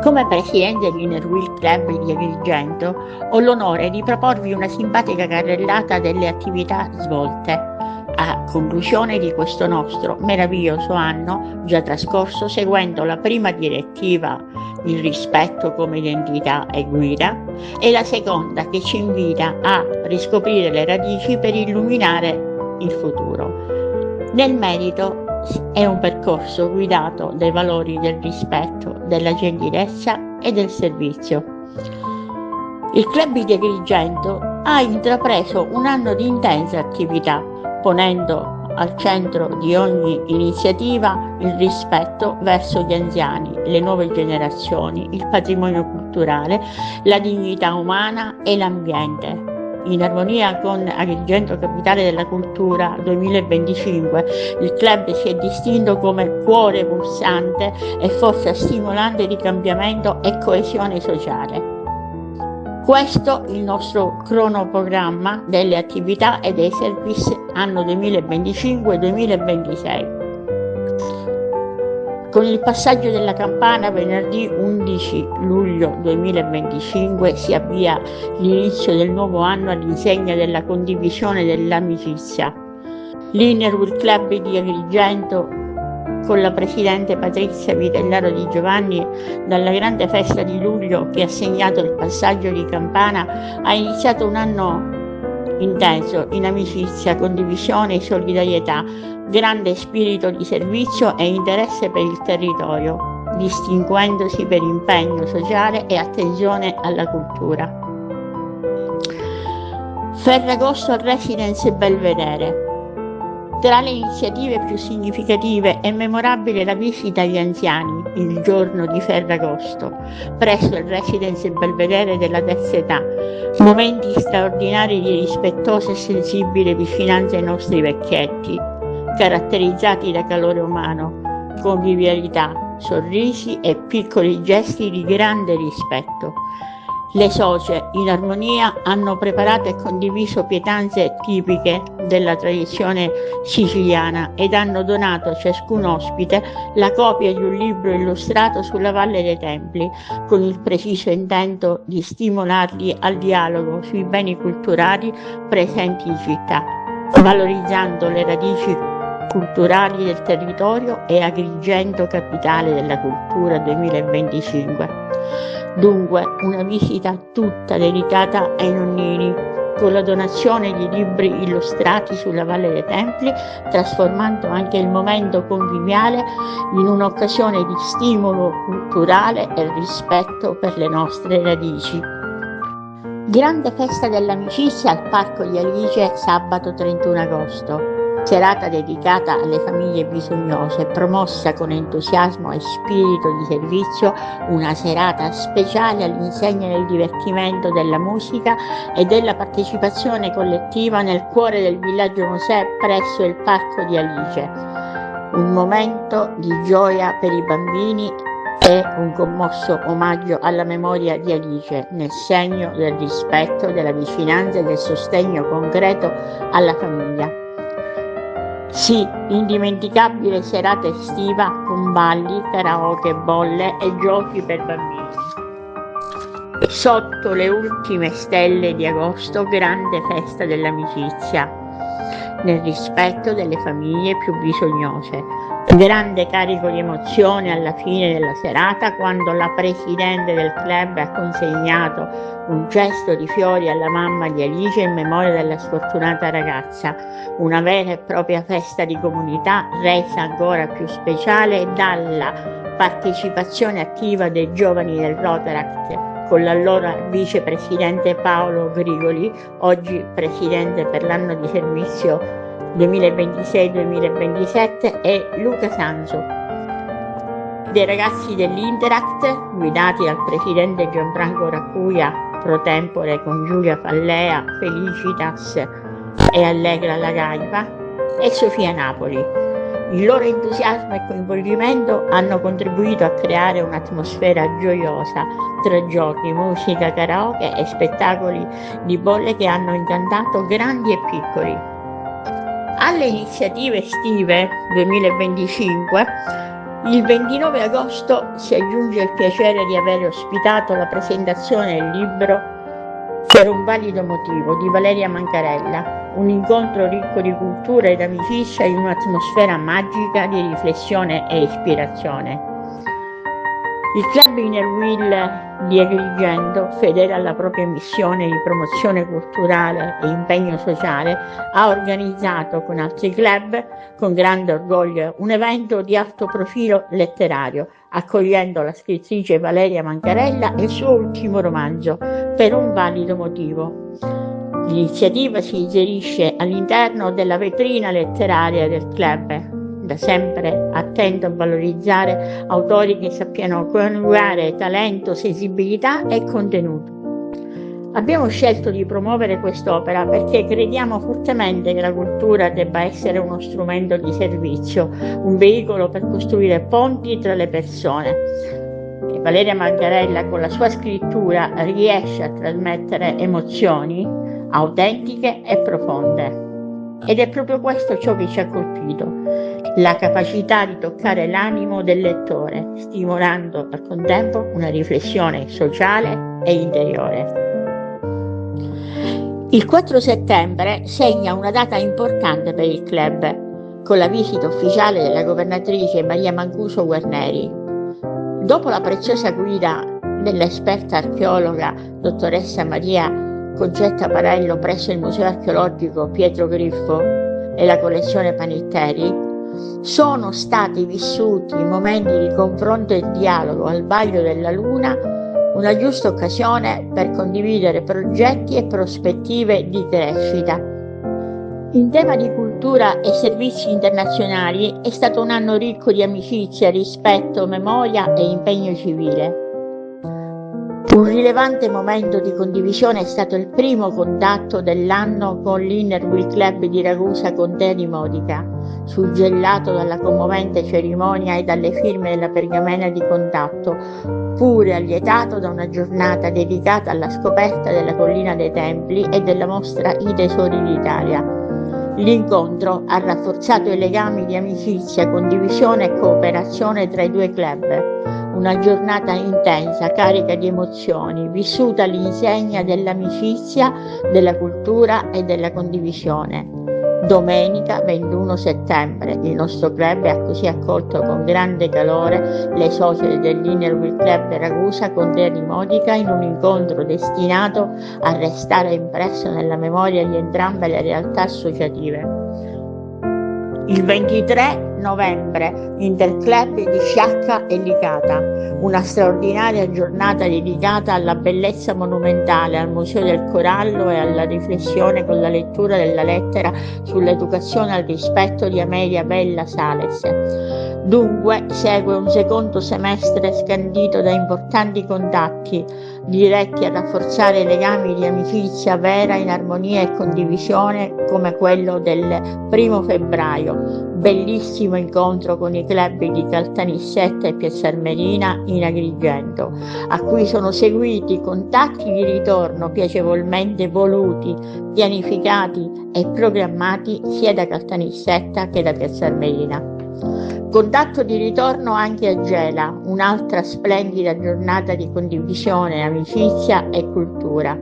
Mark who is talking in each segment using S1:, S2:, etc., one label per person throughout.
S1: Come presidente dell'Inner Wheel Club di Agrigento ho l'onore di proporvi una simpatica carrellata delle attività svolte a conclusione di questo nostro meraviglioso anno già trascorso, seguendo la prima direttiva, il rispetto come identità e guida, e la seconda che ci invita a riscoprire le radici per illuminare il futuro. Nel merito è un percorso guidato dai valori del rispetto, della gentilezza e del servizio. Il Club di Agrigento ha intrapreso un anno di intensa attività, ponendo al centro di ogni iniziativa il rispetto verso gli anziani, le nuove generazioni, il patrimonio culturale, la dignità umana e l'ambiente. In armonia con Agrigento Capitale della Cultura 2025, il club si è distinto come cuore pulsante e forza stimolante di cambiamento e coesione sociale. Questo è il nostro cronoprogramma delle attività e dei servizi anno 2025-2026. Con il passaggio della campana venerdì 11 luglio 2025 si avvia l'inizio del nuovo anno all'insegna della condivisione dell'amicizia. L'Inner Wheel Club di Agrigento, con la presidente Patrizia Vitellaro Di Giovanni, dalla grande festa di luglio che ha segnato il passaggio di campana, ha iniziato un anno intenso in amicizia, condivisione e solidarietà, grande spirito di servizio e interesse per il territorio, distinguendosi per impegno sociale e attenzione alla cultura. Ferragosto Residence Belvedere. Tra le iniziative più significative e memorabili la visita agli anziani il giorno di Ferragosto presso il Residence Belvedere della terza età, momenti straordinari di rispettosa e sensibile vicinanza ai nostri vecchietti, caratterizzati da calore umano, convivialità, sorrisi e piccoli gesti di grande rispetto. Le socie, in armonia, hanno preparato e condiviso pietanze tipiche della tradizione siciliana ed hanno donato a ciascun ospite la copia di un libro illustrato sulla Valle dei Templi, con il preciso intento di stimolarli al dialogo sui beni culturali presenti in città, valorizzando le radici culturali del territorio e Agrigento Capitale della Cultura 2025. Dunque una visita tutta dedicata ai nonnini, con la donazione di libri illustrati sulla Valle dei Templi, trasformando anche il momento conviviale in un'occasione di stimolo culturale e rispetto per le nostre radici. Grande festa dell'amicizia al Parco di Alice sabato 31 agosto. Serata dedicata alle famiglie bisognose, promossa con entusiasmo e spirito di servizio, una serata speciale all'insegna del divertimento, della musica e della partecipazione collettiva nel cuore del villaggio Mosè presso il Parco di Alice. Un momento di gioia per i bambini e un commosso omaggio alla memoria di Alice, nel segno del rispetto, della vicinanza e del sostegno concreto alla famiglia. Sì, indimenticabile serata estiva con balli, karaoke, bolle e giochi per bambini. Sotto le ultime stelle di agosto, grande festa dell'amicizia, nel rispetto delle famiglie più bisognose. Grande carico di emozione alla fine della serata, quando la presidente del club ha consegnato un cesto di fiori alla mamma di Alice in memoria della sfortunata ragazza. Una vera e propria festa di comunità, resa ancora più speciale dalla partecipazione attiva dei giovani del Rotaract, con l'allora vicepresidente Paolo Grigoli, oggi presidente per l'anno di servizio 2026-2027, e Luca Sanzo. Dei ragazzi dell'Interact, guidati dal presidente Gianfranco Raccuia, pro tempore con Giulia Fallea, Felicitas e Allegra Lagaiva, e Sofia Napoli. Il loro entusiasmo e coinvolgimento hanno contribuito a creare un'atmosfera gioiosa tra giochi, musica, karaoke e spettacoli di bolle che hanno incantato grandi e piccoli. Alle iniziative estive 2025 Il 29 agosto si aggiunge il piacere di aver ospitato la presentazione del libro Per un valido motivo di Valeria Mancarella, un incontro ricco di cultura ed amicizia in un'atmosfera magica di riflessione e ispirazione. Il Club Inner Wheel di Agrigento, fedele alla propria missione di promozione culturale e impegno sociale, ha organizzato con altri club, con grande orgoglio, un evento di alto profilo letterario, accogliendo la scrittrice Valeria Mancarella e il suo ultimo romanzo, Per un valido motivo. L'iniziativa si inserisce all'interno della vetrina letteraria del club, da sempre attento a valorizzare autori che sappiano coniugare talento, sensibilità e contenuto. Abbiamo scelto di promuovere quest'opera perché crediamo fortemente che la cultura debba essere uno strumento di servizio, un veicolo per costruire ponti tra le persone. E Valeria Mancarella con la sua scrittura riesce a trasmettere emozioni autentiche e profonde. Ed è proprio questo ciò che ci ha colpito, la capacità di toccare l'animo del lettore, stimolando al contempo una riflessione sociale e interiore. Il 4 settembre segna una data importante per il club, con la visita ufficiale della governatrice Maria Mancuso Guarneri. Dopo la preziosa guida dell'esperta archeologa dottoressa Maria Concetta Parello presso il Museo Archeologico Pietro Griffo e la collezione Panitteri, sono stati vissuti momenti di confronto e dialogo al vaglio della Luna, una giusta occasione per condividere progetti e prospettive di crescita. In tema di cultura e servizi internazionali è stato un anno ricco di amicizia, rispetto, memoria e impegno civile. Un rilevante momento di condivisione è stato il primo contatto dell'anno con l'Inner Wheel Club di Ragusa Contea di Modica, suggellato dalla commovente cerimonia e dalle firme della pergamena di contatto, pure allietato da una giornata dedicata alla scoperta della Collina dei Templi e della mostra I Tesori d'Italia. L'incontro ha rafforzato i legami di amicizia, condivisione e cooperazione tra i due club. Una giornata intensa, carica di emozioni, vissuta all'insegna dell'amicizia, della cultura e della condivisione. Domenica 21 settembre il nostro club ha così accolto con grande calore le socie dell'Inner Wheel Club Ragusa Contea di Modica in un incontro destinato a restare impresso nella memoria di entrambe le realtà associative. Il 23 novembre Interclub di Sciacca e Licata, una straordinaria giornata dedicata alla bellezza monumentale, al Museo del Corallo e alla riflessione con la lettura della lettera sull'educazione al rispetto di Amelia Bella Sales. Dunque segue un secondo semestre scandito da importanti contatti, diretti a rafforzare i legami di amicizia vera in armonia e condivisione come quello del 1 febbraio, bellissimo incontro con i club di Caltanissetta e Piazza Armerina in Agrigento, a cui sono seguiti contatti di ritorno piacevolmente voluti, pianificati e programmati sia da Caltanissetta che da Piazza Armerina. Contatto di ritorno anche a Gela, un'altra splendida giornata di condivisione, amicizia e cultura,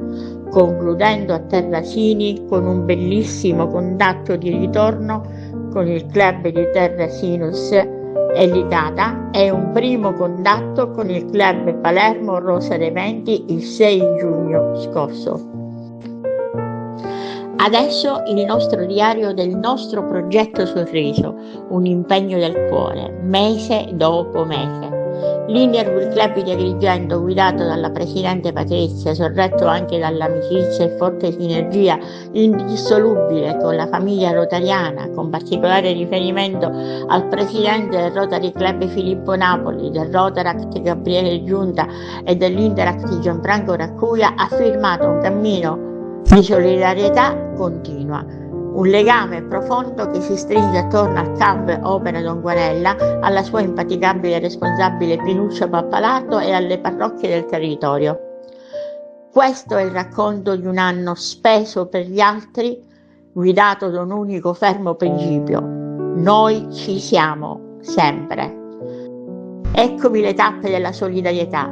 S1: concludendo a Terrasini con un bellissimo contatto di ritorno con il club di Terrasinus e Licata e un primo contatto con il club Palermo Rosa dei Venti il 6 giugno scorso. Adesso il nostro diario del nostro progetto Sorriso, un impegno del cuore, mese dopo mese. L'Inner Wheel Club di Agrigento, guidato dalla presidente Patrizia, sorretto anche dall'amicizia e forte sinergia indissolubile con la famiglia rotariana, con particolare riferimento al presidente del Rotary Club Filippo Napoli, del Rotaract Gabriele Giunta e dell'Interact Gianfranco Raccuia, ha firmato un cammino di solidarietà continua, un legame profondo che si stringe attorno al CAV Opera Don Guanella, alla sua impaticabile responsabile Pinuccia Pappalato e alle parrocchie del territorio. Questo è il racconto di un anno speso per gli altri, guidato da un unico fermo principio: noi ci siamo sempre. Eccovi le tappe della solidarietà.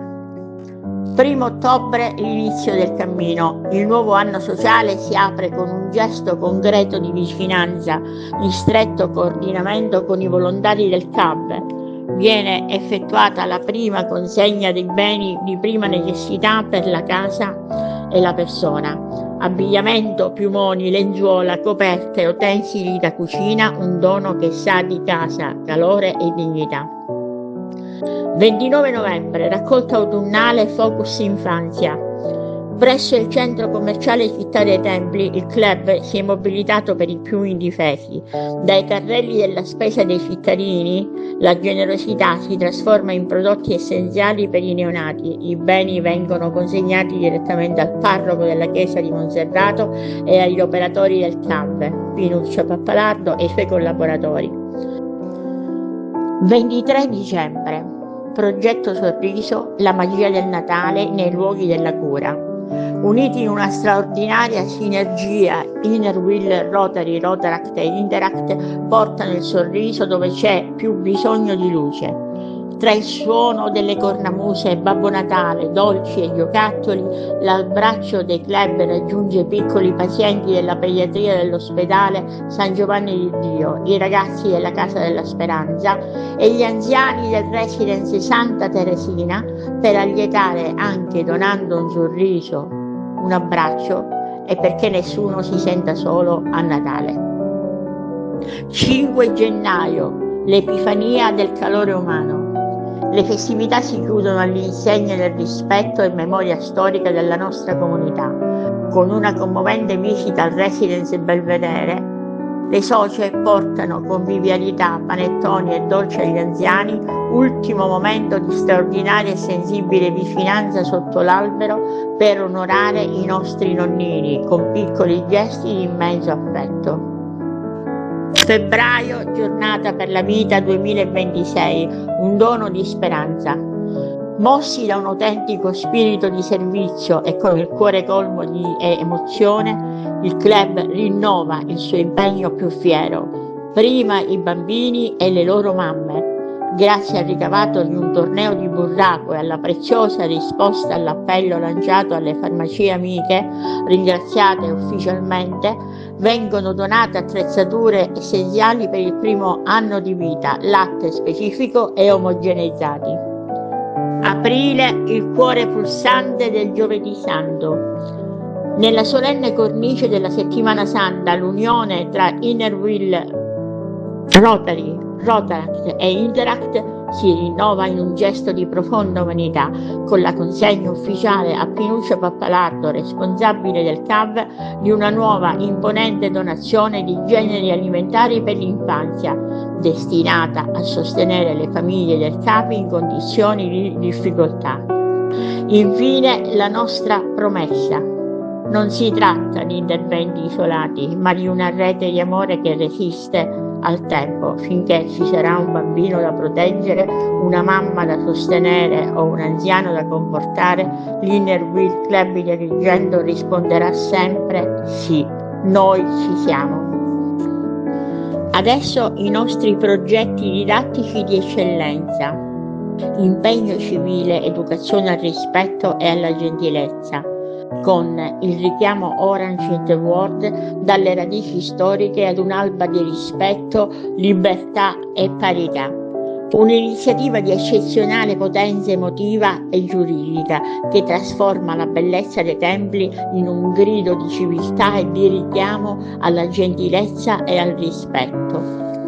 S1: 1 ottobre, l'inizio del cammino. Il nuovo anno sociale si apre con un gesto concreto di vicinanza, in stretto coordinamento con i volontari del CAV. Viene effettuata la prima consegna dei beni di prima necessità per la casa e la persona. Abbigliamento, piumoni, lenzuola, coperte, utensili da cucina, un dono che sa di casa, calore e dignità. 29 novembre, raccolta autunnale Focus Infanzia. Presso il centro commerciale Città dei Templi, il club si è mobilitato per i più indifesi. Dai carrelli della spesa dei cittadini, la generosità si trasforma in prodotti essenziali per i neonati. I beni vengono consegnati direttamente al parroco della chiesa di Monserrato e agli operatori del CAV, Pinuccio Pappalardo e i suoi collaboratori. 23 dicembre. Progetto Sorriso, la magia del Natale nei luoghi della cura. Uniti in una straordinaria sinergia, Inner Wheel, Rotary, Rotaract e Interact portano il sorriso dove c'è più bisogno di luce. Tra il suono delle cornamuse, Babbo Natale, dolci e giocattoli, l'abbraccio dei club raggiunge i piccoli pazienti della pediatria dell'ospedale San Giovanni di Dio, i ragazzi della Casa della Speranza e gli anziani del Residence Santa Teresina per allietare anche donando un sorriso, un abbraccio e perché nessuno si senta solo a Natale. 5 gennaio, l'Epifania del calore umano. Le festività si chiudono all'insegna del rispetto e memoria storica della nostra comunità. Con una commovente visita al Residence Belvedere, le socie portano convivialità, panettoni e dolci agli anziani, ultimo momento di straordinaria e sensibile vicinanza sotto l'albero per onorare i nostri nonnini con piccoli gesti di immenso affetto. Febbraio, giornata per la vita 2026, un dono di speranza. Mossi da un autentico spirito di servizio e con il cuore colmo di emozione, il club rinnova il suo impegno più fiero. Prima i bambini e le loro mamme. Grazie al ricavato di un torneo di burraco e alla preziosa risposta all'appello lanciato alle farmacie amiche, ringraziate ufficialmente, vengono donate attrezzature essenziali per il primo anno di vita, latte specifico e omogeneizzati. Aprile, il cuore pulsante del Giovedì Santo. Nella solenne cornice della Settimana Santa, l'unione tra Inner Wheel, Rotary, Rotaract e Interact si rinnova in un gesto di profonda umanità, con la consegna ufficiale a Pinuccio Pappalardo, responsabile del CAV, di una nuova imponente donazione di generi alimentari per l'infanzia, destinata a sostenere le famiglie del CAV in condizioni di difficoltà. Infine, la nostra promessa. Non si tratta di interventi isolati, ma di una rete di amore che resiste al tempo, finché ci sarà un bambino da proteggere, una mamma da sostenere o un anziano da comportare, l'Inner Wheel Club di Agrigento risponderà sempre sì, noi ci siamo. Adesso i nostri progetti didattici di eccellenza. Impegno civile, educazione al rispetto e alla gentilezza, con il richiamo Orange in the World dalle radici storiche ad un'alba di rispetto, libertà e parità. Un'iniziativa di eccezionale potenza emotiva e giuridica che trasforma la bellezza dei templi in un grido di civiltà e di richiamo alla gentilezza e al rispetto.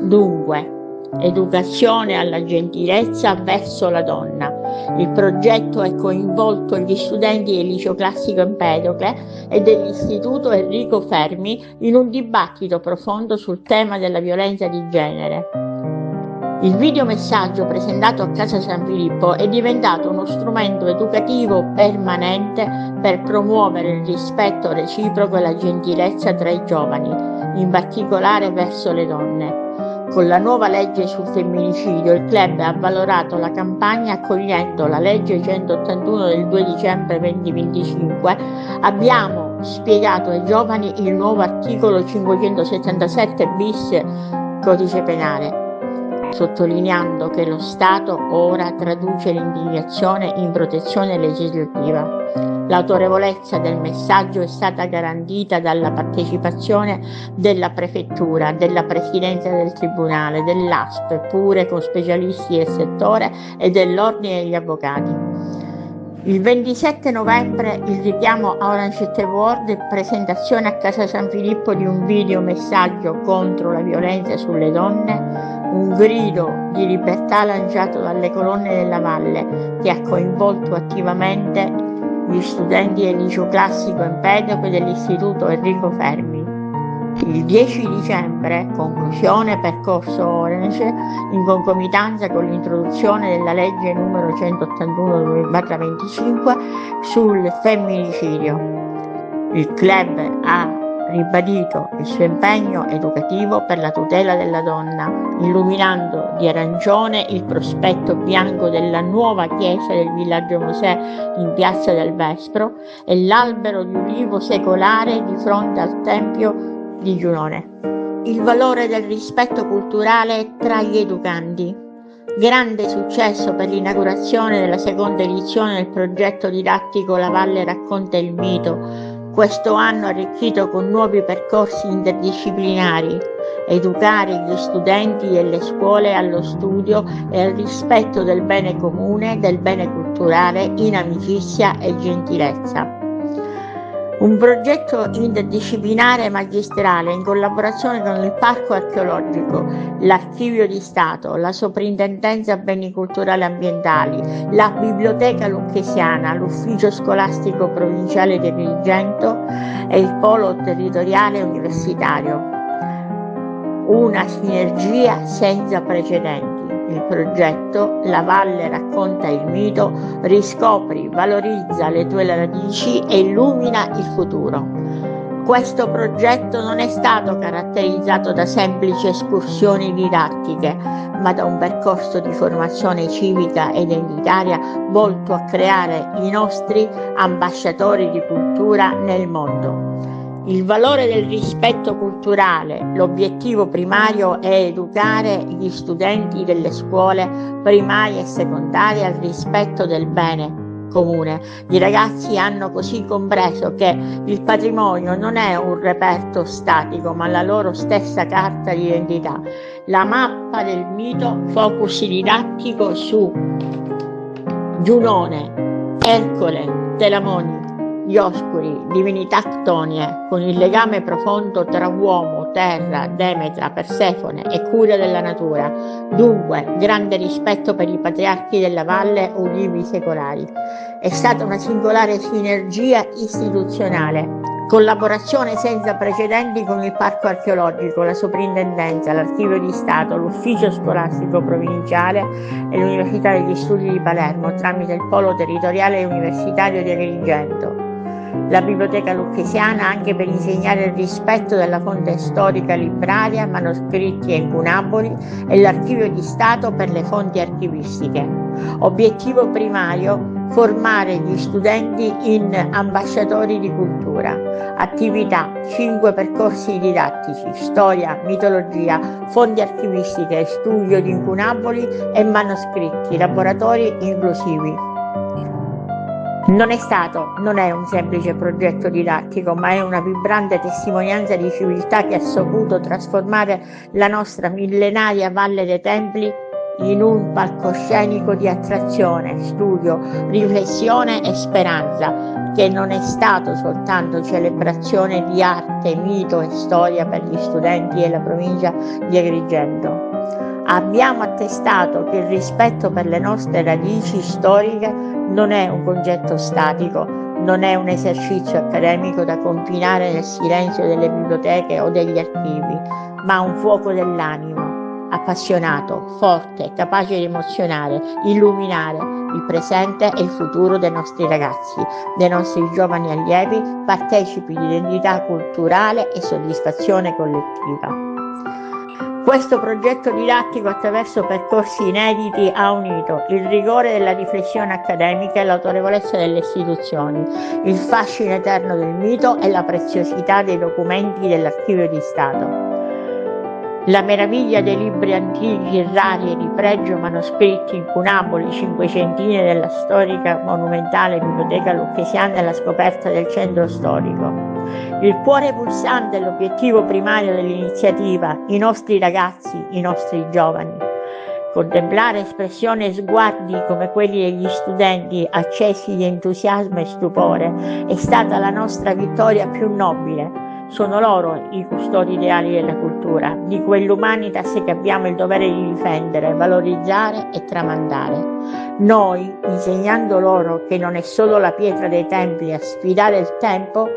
S1: Dunque, educazione alla gentilezza verso la donna. Il progetto ha coinvolto gli studenti del liceo classico Empedocle e dell'istituto Enrico Fermi in un dibattito profondo sul tema della violenza di genere. Il videomessaggio presentato a Casa San Filippo è diventato uno strumento educativo permanente per promuovere il rispetto reciproco e la gentilezza tra i giovani, in particolare verso le donne. Con la nuova legge sul femminicidio il club ha valorato la campagna accogliendo la legge 181 del 2 dicembre 2025. Abbiamo spiegato ai giovani il nuovo articolo 577 bis Codice Penale, sottolineando che lo Stato ora traduce l'indignazione in protezione legislativa. L'autorevolezza del messaggio è stata garantita dalla partecipazione della Prefettura, della Presidenza del Tribunale, dell'ASP, pure con specialisti del settore, e dell'Ordine degli Avvocati. Il 27 novembre il richiamo a Orange IT World, presentazione a Casa San Filippo di un video messaggio contro la violenza sulle donne, un grido di libertà lanciato dalle colonne della Valle che ha coinvolto attivamente gli studenti del liceo classico Empedocle dell'istituto Enrico Fermi. Il 10 dicembre, conclusione percorso Orange, in concomitanza con l'introduzione della legge numero 181/25 sul femminicidio. Il club ha ribadito il suo impegno educativo per la tutela della donna, illuminando di arancione il prospetto bianco della nuova chiesa del villaggio Mosè in piazza del Vespro e l'albero di ulivo secolare di fronte al tempio di Giunone. Il valore del rispetto culturale tra gli educandi. Grande successo per l'inaugurazione della seconda edizione del progetto didattico La Valle racconta il mito, questo anno arricchito con nuovi percorsi interdisciplinari, educare gli studenti e le scuole allo studio e al rispetto del bene comune, del bene culturale in amicizia e gentilezza. Un progetto interdisciplinare magistrale in collaborazione con il Parco Archeologico, l'Archivio di Stato, la Soprintendenza Beni Culturali Ambientali, la Biblioteca Lucchesiana, l'Ufficio Scolastico Provinciale di Agrigento e il Polo Territoriale Universitario. Una sinergia senza precedenti. Il progetto La Valle racconta il mito, riscopri, valorizza le tue radici e illumina il futuro. Questo progetto non è stato caratterizzato da semplici escursioni didattiche, ma da un percorso di formazione civica e identitaria volto a creare i nostri ambasciatori di cultura nel mondo. Il valore del rispetto culturale, l'obiettivo primario è educare gli studenti delle scuole primarie e secondarie al rispetto del bene comune. I ragazzi hanno così compreso che il patrimonio non è un reperto statico, ma la loro stessa carta di identità. La mappa del mito, focus didattico su Giunone, Ercole, Telamoni, Dioscuri, divinità ctonie, con il legame profondo tra uomo, terra, Demetra, Persefone e cura della natura. Dunque, grande rispetto per i patriarchi della valle, ulivi secolari. È stata una singolare sinergia istituzionale. Collaborazione senza precedenti con il Parco Archeologico, la Soprintendenza, l'Archivio di Stato, l'Ufficio Scolastico Provinciale e l'Università degli Studi di Palermo tramite il Polo Territoriale Universitario di Agrigento. La Biblioteca Lucchesiana anche per insegnare il rispetto della fonte storica libraria, manoscritti e incunaboli e l'Archivio di Stato per le fonti archivistiche. Obiettivo primario: formare gli studenti in ambasciatori di cultura. Attività: 5 percorsi didattici, storia, mitologia, fonti archivistiche, studio di incunaboli e manoscritti, laboratori inclusivi. Non è un semplice progetto didattico, ma è una vibrante testimonianza di civiltà che ha saputo trasformare la nostra millenaria Valle dei Templi in un palcoscenico di attrazione, studio, riflessione e speranza, che non è stato soltanto celebrazione di arte, mito e storia per gli studenti e la provincia di Agrigento. Abbiamo attestato che il rispetto per le nostre radici storiche non è un concetto statico, non è un esercizio accademico da confinare nel silenzio delle biblioteche o degli archivi, ma un fuoco dell'animo, appassionato, forte, capace di emozionare, illuminare il presente e il futuro dei nostri ragazzi, dei nostri giovani allievi, partecipi di identità culturale e soddisfazione collettiva. Questo progetto didattico attraverso percorsi inediti ha unito il rigore della riflessione accademica e l'autorevolezza delle istituzioni, il fascino eterno del mito e la preziosità dei documenti dell'Archivio di Stato. La meraviglia dei libri antichi, rari e di pregio, manoscritti incunaboli, cinquecentine della storica monumentale biblioteca lucchesiana e la scoperta del centro storico. Il cuore pulsante e l'obiettivo primario dell'iniziativa, i nostri ragazzi, i nostri giovani. Contemplare espressioni e sguardi come quelli degli studenti accesi di entusiasmo e stupore è stata la nostra vittoria più nobile. Sono loro i custodi ideali della cultura, di quell'humanitas che abbiamo il dovere di difendere, valorizzare e tramandare. Noi, insegnando loro che non è solo la pietra dei templi a sfidare il tempo,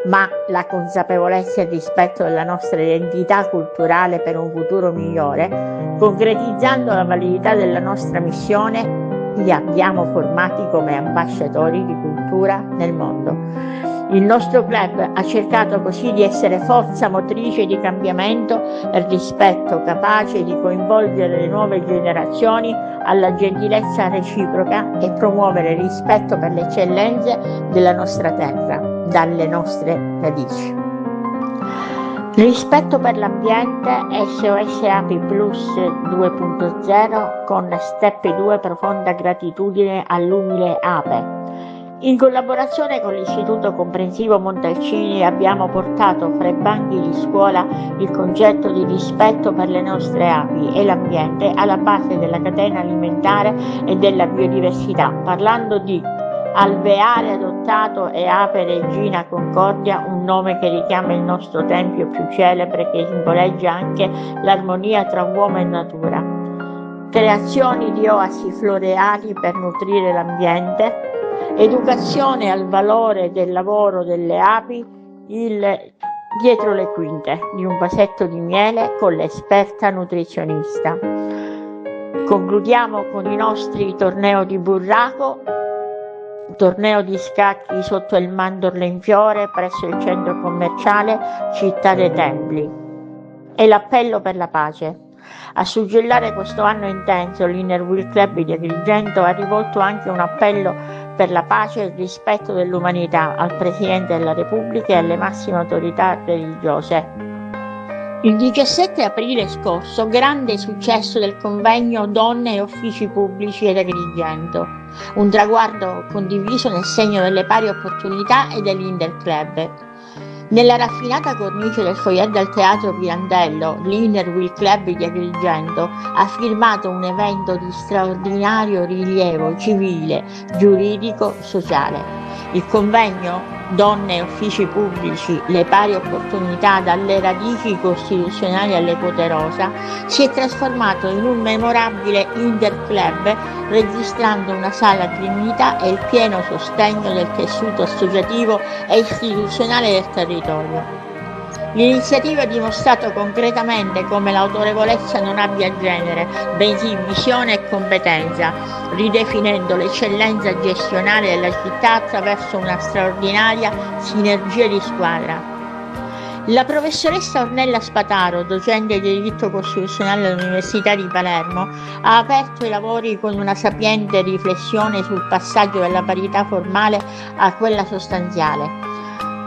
S1: ma la consapevolezza e il rispetto della nostra identità culturale per un futuro migliore, concretizzando la validità della nostra missione, li abbiamo formati come ambasciatori di cultura nel mondo. Il nostro club ha cercato così di essere forza motrice di cambiamento e rispetto, capace di coinvolgere le nuove generazioni alla gentilezza reciproca e promuovere il rispetto per le eccellenze della nostra terra, dalle nostre radici. Rispetto per l'ambiente, SOS Api Plus 2.0 con Step 2 profonda gratitudine all'umile ape. In collaborazione con l'Istituto Comprensivo Montalcini abbiamo portato fra i banchi di scuola il concetto di rispetto per le nostre api e l'ambiente alla base della catena alimentare e della biodiversità, parlando di alveare adottato e ape regina concordia, un nome che richiama il nostro tempio più celebre che simboleggia anche l'armonia tra uomo e natura. Creazioni di oasi floreali per nutrire l'ambiente, educazione al valore del lavoro delle api, dietro le quinte di un vasetto di miele con l'esperta nutrizionista. Concludiamo con i nostri torneo di burraco, torneo di scacchi sotto il mandorle in fiore presso il centro commerciale Città dei Templi e l'appello per la pace. A suggellare questo anno intenso l'Inner Wheel Club di Agrigento ha rivolto anche un appello per la pace e il rispetto dell'umanità al Presidente della Repubblica e alle massime autorità religiose. Il 17 aprile scorso, grande successo del convegno Donne e Uffici Pubblici ad Agrigento, un traguardo condiviso nel segno delle pari opportunità e dell'Inner Club. Nella raffinata cornice del foyer del Teatro Pirandello, l'Inner Wheel Club di Agrigento ha firmato un evento di straordinario rilievo civile, giuridico, sociale. Il convegno Donne e Uffici Pubblici, le pari opportunità dalle radici costituzionali alle quote rosa, si è trasformato in un memorabile interclub, registrando una sala criminalità e il pieno sostegno del tessuto associativo e istituzionale del territorio. L'iniziativa ha dimostrato concretamente come l'autorevolezza non abbia genere, bensì visione e competenza, ridefinendo l'eccellenza gestionale della città attraverso una straordinaria sinergia di squadra. La professoressa Ornella Spataro, docente di diritto costituzionale all'Università di Palermo, ha aperto i lavori con una sapiente riflessione sul passaggio dalla parità formale a quella sostanziale,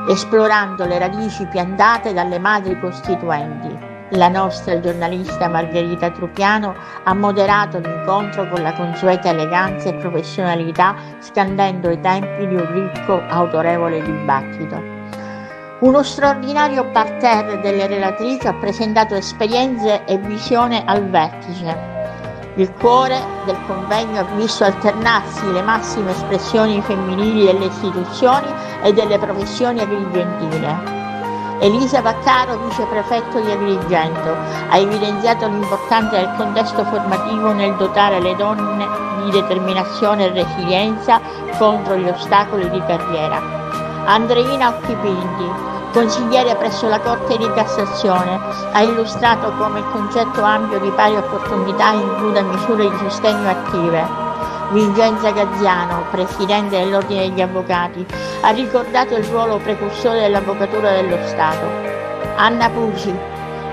S1: esplorando le radici piantate dalle madri costituenti. La nostra giornalista Margherita Trupiano ha moderato l'incontro con la consueta eleganza e professionalità, scandendo i tempi di un ricco, autorevole dibattito. Uno straordinario parterre delle relatrici ha presentato esperienze e visione al vertice. Il cuore del convegno ha visto alternarsi le massime espressioni femminili delle istituzioni e delle professioni agrigentine. Elisa Vaccaro, viceprefetto di Agrigento, ha evidenziato l'importanza del contesto formativo nel dotare le donne di determinazione e resilienza contro gli ostacoli di carriera. Andreina Occhipinti, consigliere presso la Corte di Cassazione, ha illustrato come il concetto ampio di pari opportunità includa misure di sostegno attive. Vincenza Gazziano, presidente dell'Ordine degli Avvocati, ha ricordato il ruolo precursore dell'Avvocatura dello Stato. Anna Pucci,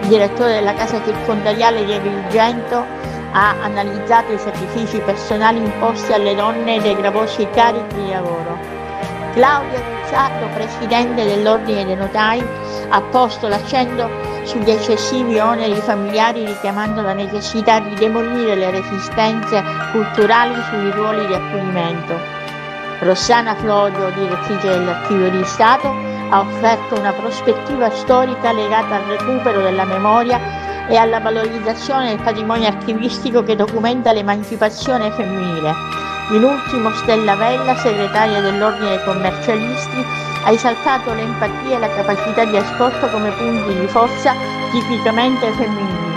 S1: direttore della Casa Circondariale di Agrigento, ha analizzato i sacrifici personali imposti alle donne dei gravosi carichi di lavoro. Claudio Guicciardo, presidente dell'Ordine dei Notai, ha posto l'accento sugli eccessivi oneri familiari, richiamando la necessità di demolire le resistenze culturali sui ruoli di accudimento. Rossana Florio, direttrice dell'Archivio di Stato, ha offerto una prospettiva storica legata al recupero della memoria e alla valorizzazione del patrimonio archivistico che documenta l'emancipazione femminile. In ultimo, Stella Vella, segretaria dell'Ordine dei Commercialisti, ha esaltato l'empatia e la capacità di ascolto come punti di forza tipicamente femminili.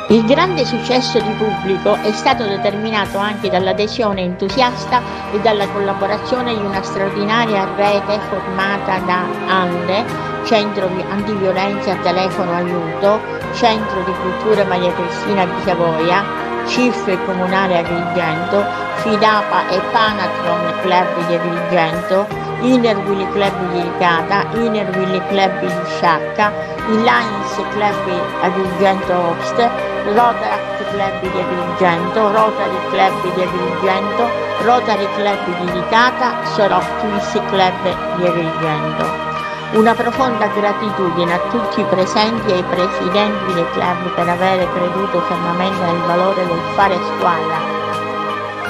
S1: Il grande successo di pubblico è stato determinato anche dall'adesione entusiasta e dalla collaborazione di una straordinaria rete formata da ANDE, Centro Antiviolenza Telefono Aiuto, Centro di Cultura Maria Cristina di Savoia, CIF Comunale Agrigento, FIDAPA e Panatron Club di Agrigento, Inner-Willy Club di Licata, Inner-Willy Club di Sciacca, il Lions Club Agrigento Host, Rotaract Club di Agrigento, Rotary Club di Agrigento, Rotary Club di Licata, Soroptimis Club di Agrigento. Una profonda gratitudine a tutti i presenti e ai presidenti dei club per aver creduto fermamente nel valore del fare squadra.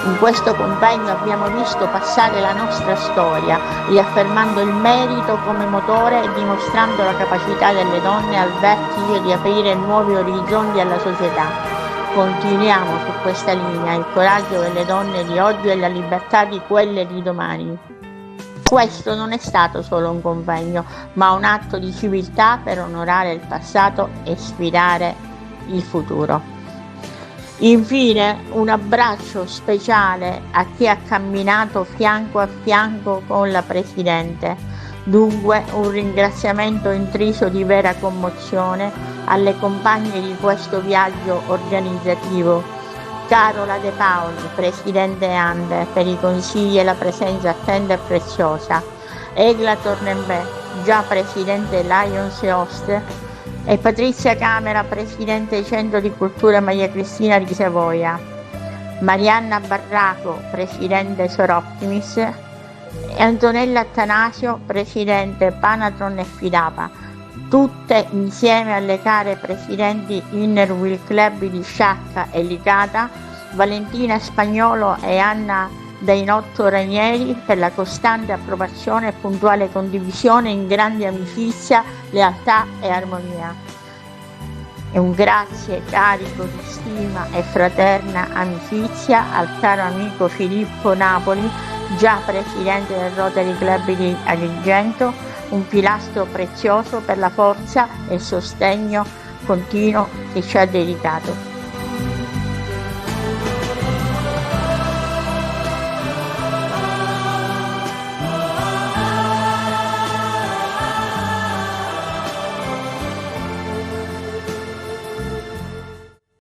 S1: In questo convegno abbiamo visto passare la nostra storia, riaffermando il merito come motore e dimostrando la capacità delle donne al vertice di aprire nuovi orizzonti alla società. Continuiamo su questa linea, il coraggio delle donne di oggi e la libertà di quelle di domani. Questo non è stato solo un convegno, ma un atto di civiltà per onorare il passato e sfidare il futuro. Infine, un abbraccio speciale a chi ha camminato fianco a fianco con la Presidente. Dunque, un ringraziamento intriso di vera commozione alle compagne di questo viaggio organizzativo. Carola De Paoli, Presidente ANDE, per i consigli e la presenza attenta e preziosa. Egla Tornembè, già Presidente Lions Host, e Patrizia Camera, Presidente Centro di Cultura Maria Cristina di Savoia. Marianna Barraco, Presidente Soroptimis, e Antonella Attanasio, Presidente Panatron e FIDAPA, tutte insieme alle care Presidenti Inner-Willy Club di Sciacca e Licata, Valentina Spagnolo e Anna Dainotto Ranieri, per la costante approvazione e puntuale condivisione in grande amicizia, lealtà e armonia. E un grazie carico di stima e fraterna amicizia al caro amico Filippo Napoli, già Presidente del Rotary Club di Agrigento, un pilastro prezioso per la forza e il sostegno continuo che ci ha dedicato.